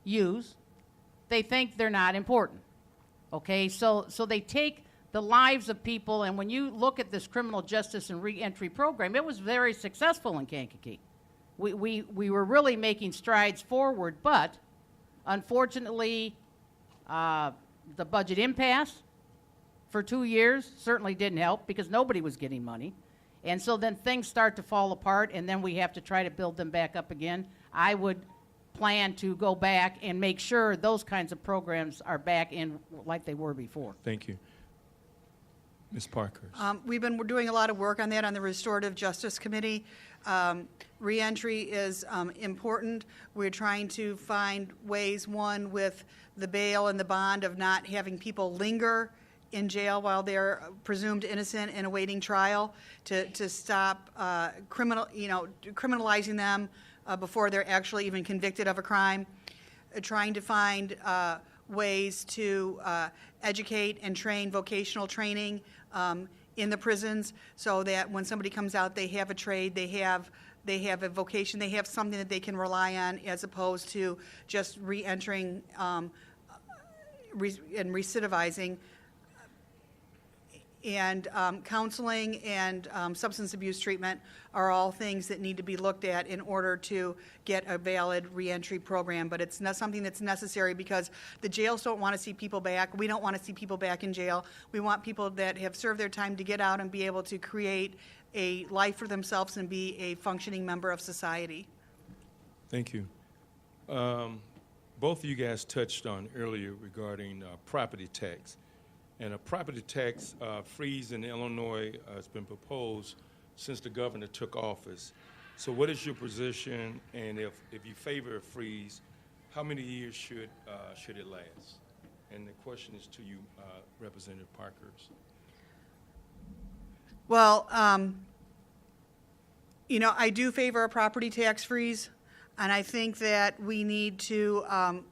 use, they think they're not important. Okay, so they take the lives of people, and when you look at this criminal justice and reentry program, it was very successful in Kankakee. We were really making strides forward, but unfortunately, the budget impasse for 2 years certainly didn't help because nobody was getting money. And so then things start to fall apart, and then we have to try to build them back up again. I would plan to go back and make sure those kinds of programs are back in like they were before. Thank you. Ms. Parkhurst. We've been doing a lot of work on that on the Restorative Justice Committee. Reentry is important. We're trying to find ways, one, with the bail and the bond of not having people linger in jail while they're presumed innocent and awaiting trial, to stop criminalizing them before they're actually even convicted of a crime. Trying to find ways to educate and train vocational training in the prisons, so that when somebody comes out, they have a trade, they have a vocation, they have something that they can rely on, as opposed to just re-entering and recidivizing. And counseling and substance abuse treatment are all things that need to be looked at in order to get a valid reentry program. But it's not something that's necessary, because the jails don't want to see people back. We don't want to see people back in jail. We want people that have served their time to get out and be able to create a life for themselves and be a functioning member of society. Thank you. Both of you guys touched on earlier regarding property tax. And a property tax freeze in Illinois has been proposed since the governor took office. So what is your position? And if you favor a freeze, how many years should it last? And the question is to you, Representative Parkhurst. Well, I do favor a property tax freeze, and I think that we need to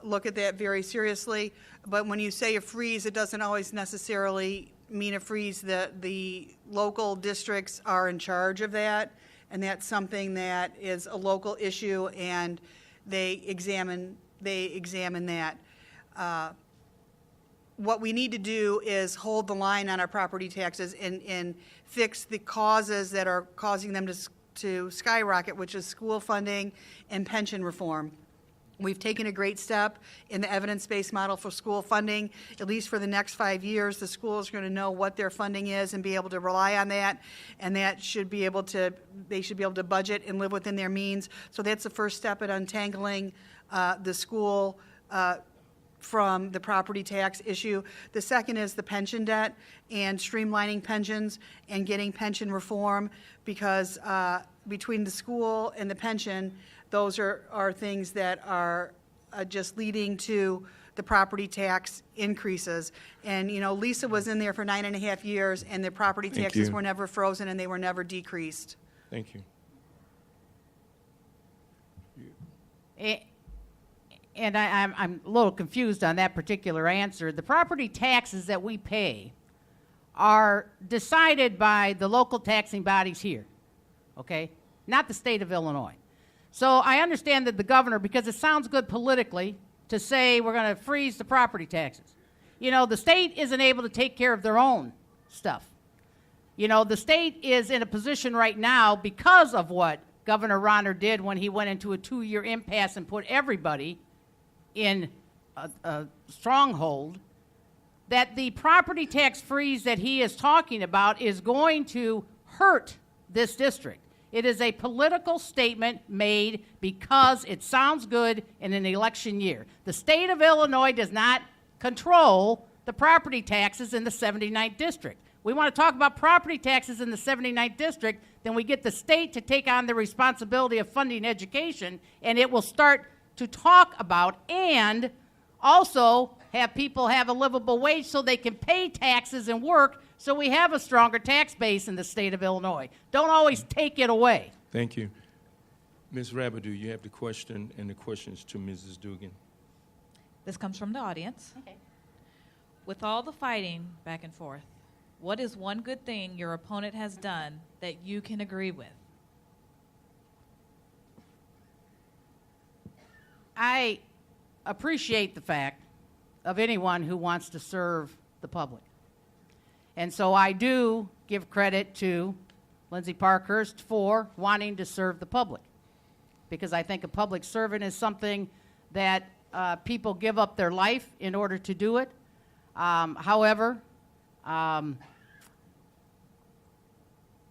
look at that very seriously. But when you say a freeze, it doesn't always necessarily mean a freeze. The local districts are in charge of that, and that's something that is a local issue, and they examine that. What we need to do is hold the line on our property taxes and fix the causes that are causing them to skyrocket, which is school funding and pension reform. We've taken a great step in the evidence-based model for school funding. At least for the next 5 years, the schools are going to know what their funding is and be able to rely on that, and they should be able to budget and live within their means. So that's the first step in untangling the school from the property tax issue. The second is the pension debt and streamlining pensions and getting pension reform, because between the school and the pension, those are things that are just leading to the property tax increases. And, Lisa was in there for 9.5 years, and the property taxes were never frozen and they were never decreased. Thank you. and I'm a little confused on that particular answer. The property taxes that we pay are decided by the local taxing bodies here, okay? Not the state of Illinois. So I understand that the governor, because it sounds good politically to say we're going to freeze the property taxes. You know, the state isn't able to take care of their own stuff. You know, the state is in a position right now because of what Governor Ronner did when he went into a 2-year impasse and put everybody in a stronghold, that the property tax freeze that he is talking about is going to hurt this district. It is a political statement made because it sounds good in an election year. The state of Illinois does not control the property taxes in the 79th district. We want to talk about property taxes in the 79th district, then we get the state to take on the responsibility of funding education, and it will start to talk about and also have people have a livable wage so they can pay taxes and work, so we have a stronger tax base in the state of Illinois. Don't always take it away. Thank you. Ms. Rabideau, you have the question, and the question is to Mrs. Dugan. This comes from the audience. Okay. With all the fighting back and forth, what is one good thing your opponent has done that you can agree with? I appreciate the fact of anyone who wants to serve the public. And so I do give credit to Lindsay Parkhurst for wanting to serve the public, because I think a public servant is something that people give up their life in order to do it. However,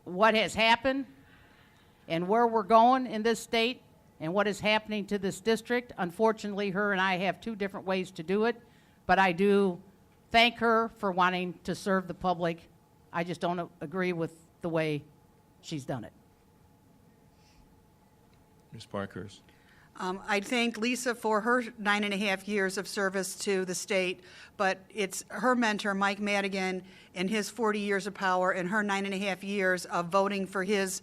what has happened and where we're going in this state and what is happening to this district, unfortunately, her and I have two different ways to do it, but I do thank her for wanting to serve the public. I just don't agree with the way she's done it. Ms. Parkhurst. I thank Lisa for her 9.5 years of service to the state, but it's her mentor, Mike Madigan, and his 40 years of power and her 9.5 years of voting for his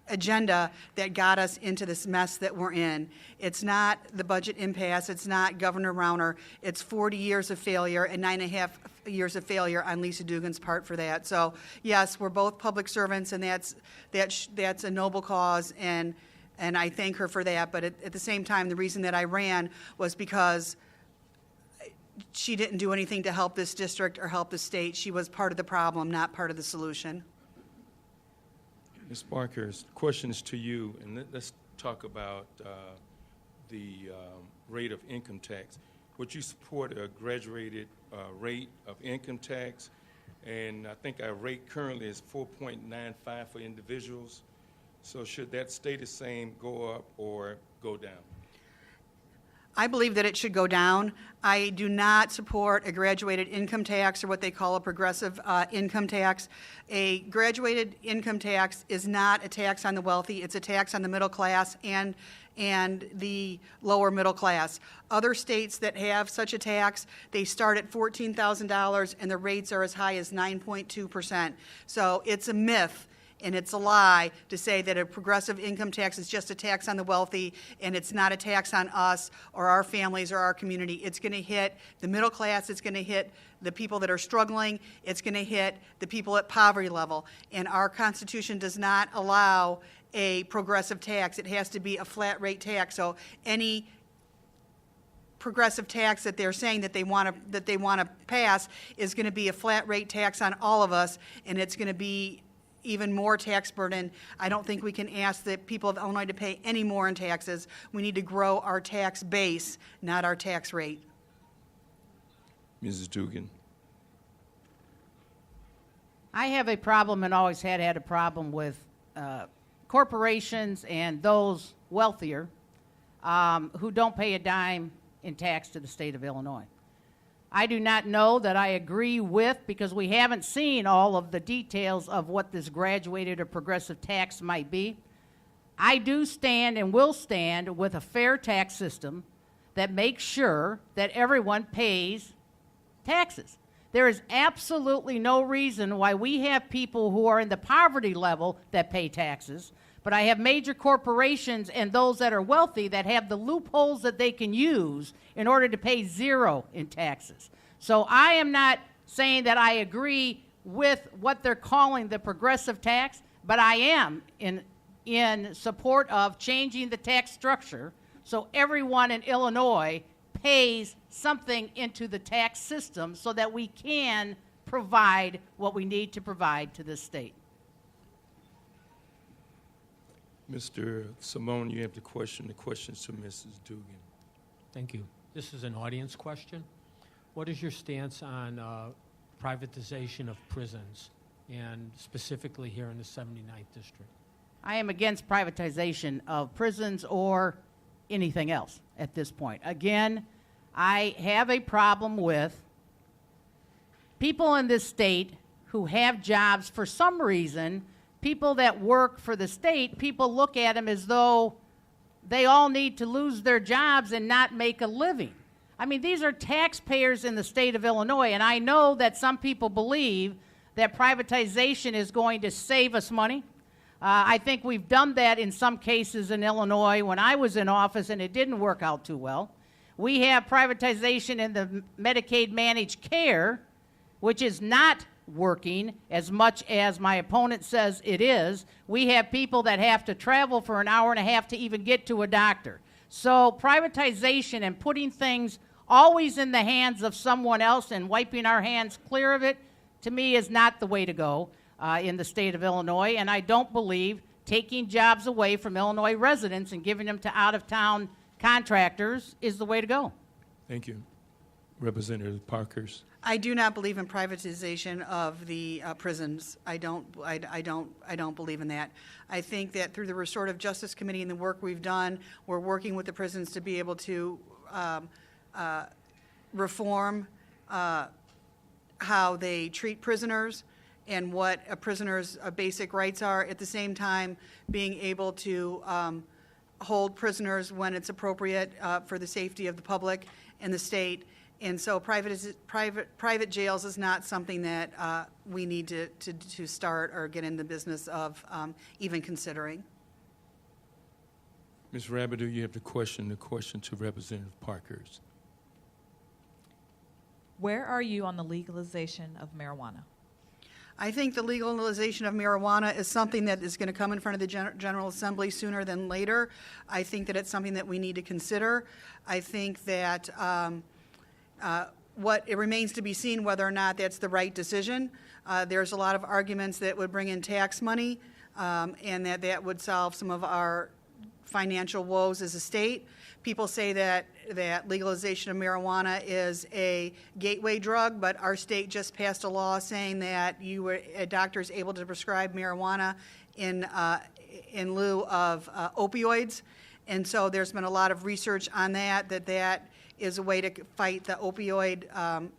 agenda that got us into this mess that we're in. It's not the budget impasse. It's not Governor Rauner. It's 40 years of failure and 9.5 years of failure on Lisa Dugan's part for that. So, yes, we're both public servants, and that's a noble cause, and I thank her for that. But at the same time, the reason that I ran was because she didn't do anything to help this district or help the state. She was part of the problem, not part of the solution. Ms. Parkhurst, questions to you, and let's talk about the rate of income tax. Would you support a graduated rate of income tax? And I think our rate currently is 4.95 for individuals. So should that stay the same, go up, or go down? I believe that it should go down. I do not support a graduated income tax, or what they call a progressive income tax. A graduated income tax is not a tax on the wealthy. It's a tax on the middle class and the lower middle class. Other states that have such a tax, they start at $14,000 and the rates are as high as 9.2%. So it's a myth. And it's a lie to say that a progressive income tax is just a tax on the wealthy and it's not a tax on us or our families or our community. It's going to hit the middle class. It's going to hit the people that are struggling. It's going to hit the people at poverty level. And our Constitution does not allow a progressive tax. It has to be a flat rate tax. So any progressive tax that they're saying that they want to pass is going to be a flat rate tax on all of us, and it's going to be even more tax burden. I don't think we can ask the people of Illinois to pay any more in taxes. We need to grow our tax base, not our tax rate. Mrs. Dugan. I have a problem and always had a problem with corporations and those wealthier who don't pay a dime in tax to the state of Illinois. I do not know that I agree with, because we haven't seen all of the details of what this graduated or progressive tax might be. I do stand and will stand with a fair tax system that makes sure that everyone pays taxes. There is absolutely no reason why we have people who are in the poverty level that pay taxes, But I have major corporations and those that are wealthy that have the loopholes that they can use in order to pay zero in taxes. So I am not saying that I agree with what they're calling the progressive tax, but I am in support of changing the tax structure so everyone in Illinois pays something into the tax system so that we can provide what we need to provide to this state. Mr. Simone, you have the question. The question's to Mrs. Dugan. Thank you. This is an audience question. What is your stance on privatization of prisons, and specifically here in the 79th District? I am against privatization of prisons or anything else at this point. Again, I have a problem with people in this state who have jobs for some reason. People that work for the state, people look at them as though they all need to lose their jobs and not make a living. I mean, these are taxpayers in the state of Illinois, and I know that some people believe that privatization is going to save us money. I think we've done that in some cases in Illinois when I was in office, and it didn't work out too well. We have privatization in the Medicaid managed care, which is not working as much as my opponent says it is. We have people that have to travel for an hour and a half to even get to a doctor. So privatization and putting things always in the hands of someone else and wiping our hands clear of it, to me, is not the way to go in the state of Illinois. And I don't believe taking jobs away from Illinois residents and giving them to out-of-town contractors is the way to go. Thank you. Representative Parkhurst. I do not believe in privatization of the prisons. I don't believe in that. I think that through the Restorative Justice Committee and the work we've done, we're working with the prisons to be able to reform how they treat prisoners and what a prisoner's basic rights are. At the same time, being able to hold prisoners when it's appropriate for the safety of the public and the state. And so private jails is not something that we need to start or get in the business of even considering. Ms. Rabideau, you have the question to Representative Parkhurst. Where are you on the legalization of marijuana? I think the legalization of marijuana is something that is going to come in front of the General Assembly sooner than later. I think that it's something that we need to consider. I think that it remains to be seen whether or not that's the right decision. There's a lot of arguments that would bring in tax money and that would solve some of our financial woes as a state. People say that legalization of marijuana is a gateway drug, but our state just passed a law saying that a doctor is able to prescribe marijuana in lieu of opioids. And so there's been a lot of research on that is a way to fight the opioid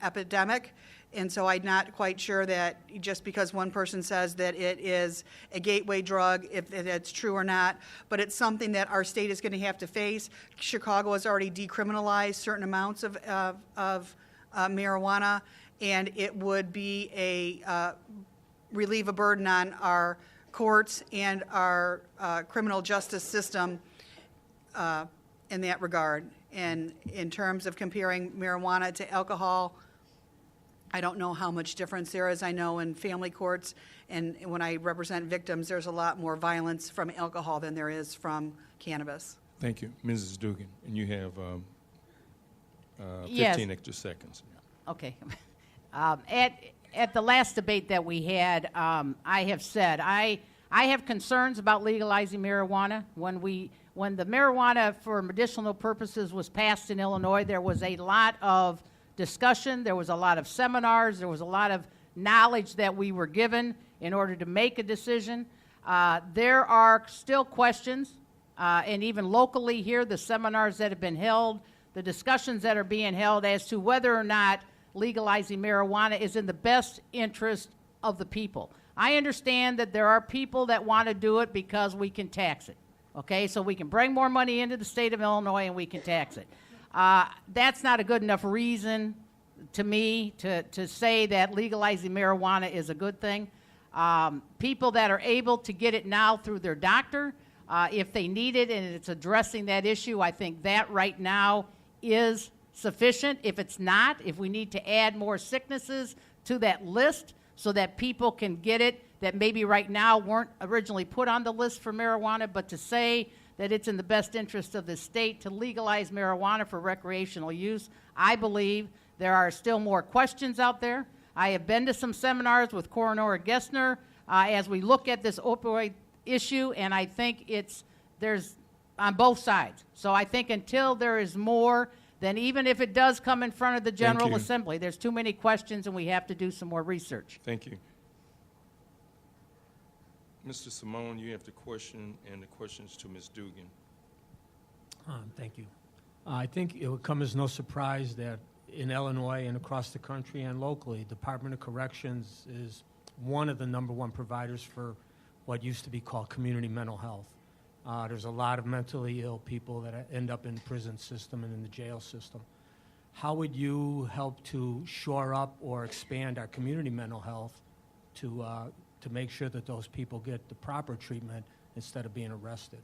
epidemic. And so I'm not quite sure that just because one person says that it is a gateway drug, if it's true or not, but it's something that our state is going to have to face. Chicago has already decriminalized certain amounts of marijuana, and it would be relieve a burden on our courts and our criminal justice system in that regard. And in terms of comparing marijuana to alcohol, I don't know how much difference there is. I know in family courts and when I represent victims, there's a lot more violence from alcohol than there is from cannabis. Thank you. Mrs. Dugan, and you have 15 Yes. extra seconds. Okay. At the last debate that we had, I have said I have concerns about legalizing marijuana. When the marijuana for medicinal purposes was passed in Illinois, there was a lot of discussion, there was a lot of seminars, there was a lot of knowledge that we were given in order to make a decision. There are still questions, and even locally here, the seminars that have been held, the discussions that are being held as to whether or not legalizing marijuana is in the best interest of the people. I understand that there are people that want to do it because we can tax it. Okay, so we can bring more money into the state of Illinois and we can tax it. That's not a good enough reason to me to say that legalizing marijuana is a good thing. People that are able to get it now through their doctor, if they need it and it's addressing that issue, I think that right now is sufficient. If it's not, if we need to add more sicknesses to that list so that people can get it that maybe right now weren't originally put on the list for marijuana, but to say that it's in the best interest of the state to legalize marijuana for recreational use, I believe there are still more questions out there. I have been to some seminars with Coroner Gessner as we look at this opioid issue, and I think there's on both sides. So I think until there is more, then even if it does come in front of the General Assembly, there's too many questions and we have to do some more research. Thank you. Mr. Simone, you have the question, and the questions to Ms. Dugan. Thank you. I think it would come as no surprise that in Illinois and across the country and locally, Department of Corrections is one of the #1 providers for what used to be called community mental health. There's a lot of mentally ill people that end up in the prison system and in the jail system. How would you help to shore up or expand our community mental health to make sure that those people get the proper treatment instead of being arrested?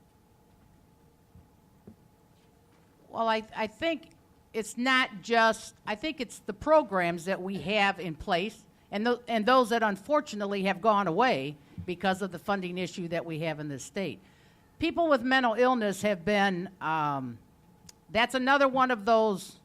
Well, I think it's not just, I think it's the programs that we have in place and those that unfortunately have gone away because of the funding issue that we have in this state. People with mental illness have been, that's another one of those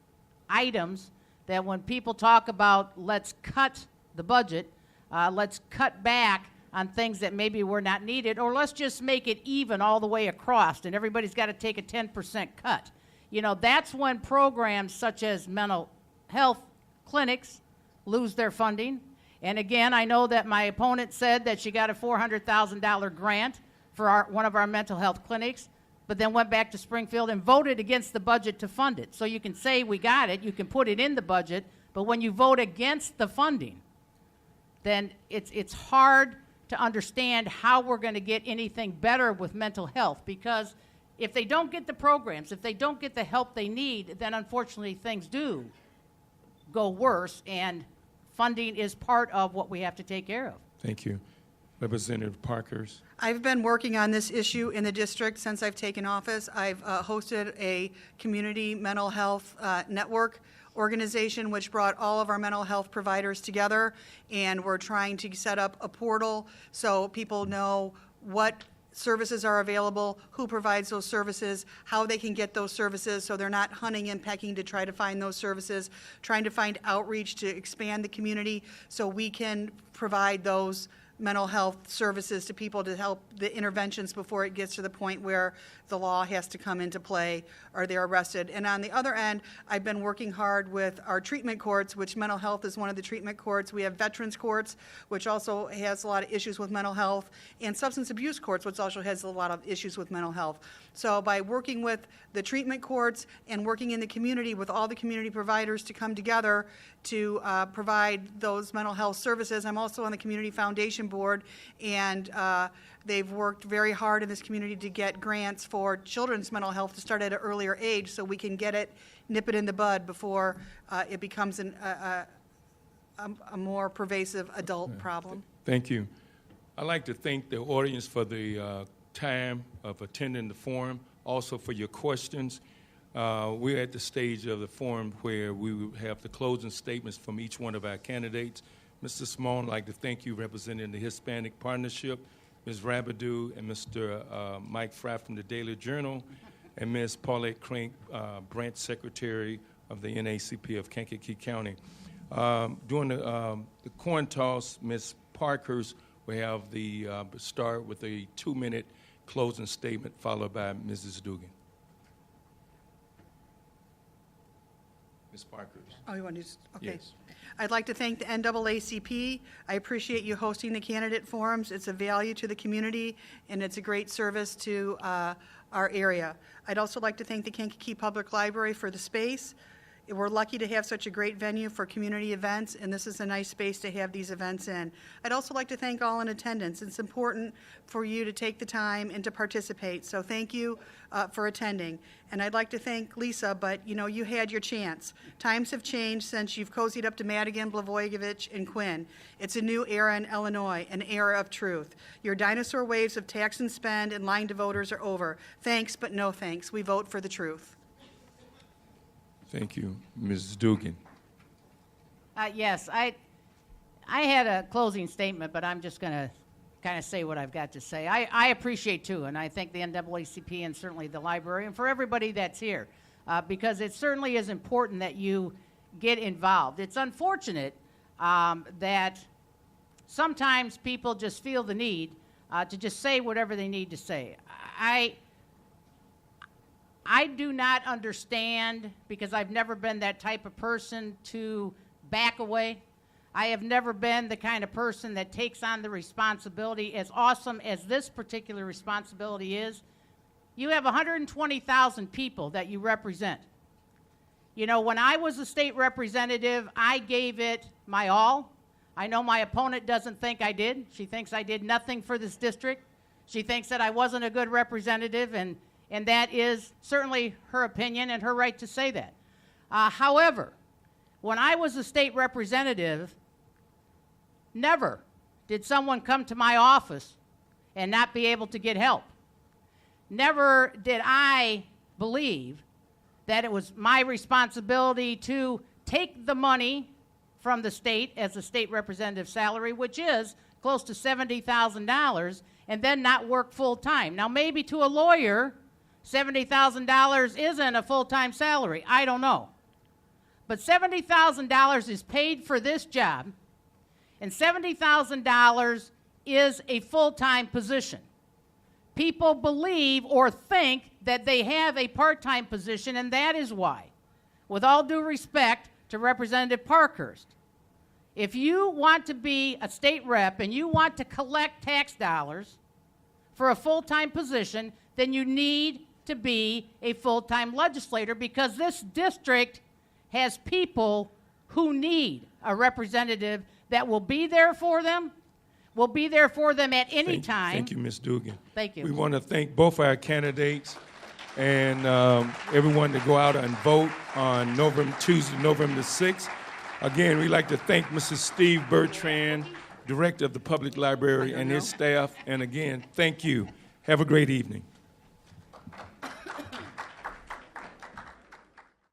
items that when people talk about let's cut the budget, let's cut back on things that maybe were not needed, or let's just make it even all the way across and everybody's got to take a 10% cut. You know, that's when programs such as mental health clinics lose their funding. And again, I know that my opponent said that she got a $400,000 grant for one of our mental health clinics, but then went back to Springfield and voted against the budget to fund it. So you can say we got it, you can put it in the budget, but when you vote against the funding, then it's hard to understand how we're going to get anything better with mental health, because if they don't get the programs, if they don't get the help they need, then unfortunately things do go worse, and funding is part of what we have to take care of. Thank you. Representative Parkhurst. I've been working on this issue in the district since I've taken office. I've hosted a community mental health network organization which brought all of our mental health providers together, and we're trying to set up a portal so people know what services are available, who provides those services, how they can get those services, so they're not hunting and pecking to try to find those services, trying to find outreach to expand the community so we can provide those mental health services to people to help the interventions before it gets to the point where the law has to come into play or they're arrested. And on the other end, I've been working hard with our treatment courts, which mental health is one of the treatment courts. We have veterans courts, which also has a lot of issues with mental health, and substance abuse courts, which also has a lot of issues with mental health. So by working with the treatment courts and working in the community with all the community providers to come together to provide those mental health services. I'm also on the Community Foundation Board, and they've worked very hard in this community to get grants for children's mental health to start at an earlier age so we can get it, nip it in the bud before it becomes a more pervasive adult problem. Thank you. I'd like to thank the audience for the time of attending the forum, also for your questions. We're at the stage of the forum where we will have the closing statements from each one of our candidates. Mr. Simone, I'd like to thank you representing the Hispanic Partnership, Ms. Rabideau, and Mr. Mike Fry from the Daily Journal, and Ms. Paulette Crank, branch secretary of the NAACP of Kankakee County. During the coin toss, Ms. Parkhurst will have the start with a 2-minute closing statement, followed by Mrs. Dugan. Ms. Parkhurst. Oh, you want to just, okay. Yes. I'd like to thank the NAACP. I appreciate you hosting the candidate forums. It's a value to the community, and it's a great service to our area. I'd also like to thank the Kankakee Public Library for the space. We're lucky to have such a great venue for community events, and this is a nice space to have these events in. I'd also like to thank all in attendance. It's important for you to take the time and to participate, so thank you for attending. And I'd like to thank Lisa, but you had your chance. Times have changed since you've cozied up to Madigan, Blavojevic, and Quinn. It's a new era in Illinois, an era of truth. Your dinosaur waves of tax and spend and lying to voters are over. Thanks, but no thanks. We vote for the truth. Thank you, Mrs. Dugan. Yes, I had a closing statement, but I'm just going to kind of say what I've got to say. I appreciate, too, and I thank the NAACP and certainly the library and for everybody that's here, because it certainly is important that you get involved. It's unfortunate that sometimes people just feel the need to just say whatever they need to say. I do not understand, because I've never been that type of person to back away. I have never been the kind of person that takes on the responsibility. As awesome as this particular responsibility is, you have 120,000 people that you represent. When I was a state representative, I gave it my all. I know my opponent doesn't think I did. She thinks I did nothing for this district. She thinks that I wasn't a good representative, and that is certainly her opinion and her right to say that. However, when I was a state representative, never did someone come to my office and not be able to get help. Never did I believe that it was my responsibility to take the money from the state as a state representative salary, which is close to $70,000, and then not work full-time. Now, maybe to a lawyer, $70,000 isn't a full-time salary. I don't know. But $70,000 is paid for this job, and $70,000 is a full-time position. People believe or think that they have a part-time position, and that is why, with all due respect to Representative Parkhurst, if you want to be a state rep and you want to collect tax dollars for a full-time position, then you need to be a full-time legislator, because this district has people who need a representative that will be there for them, at any time. Thank you, Ms. Dugan. Thank you. We want to thank both our candidates and everyone to go out and vote on Tuesday, November the 6th. Again, we'd like to thank Mr. Steve Bertrand, Director of the Public Library, and his staff. And again, thank you. Have a great evening.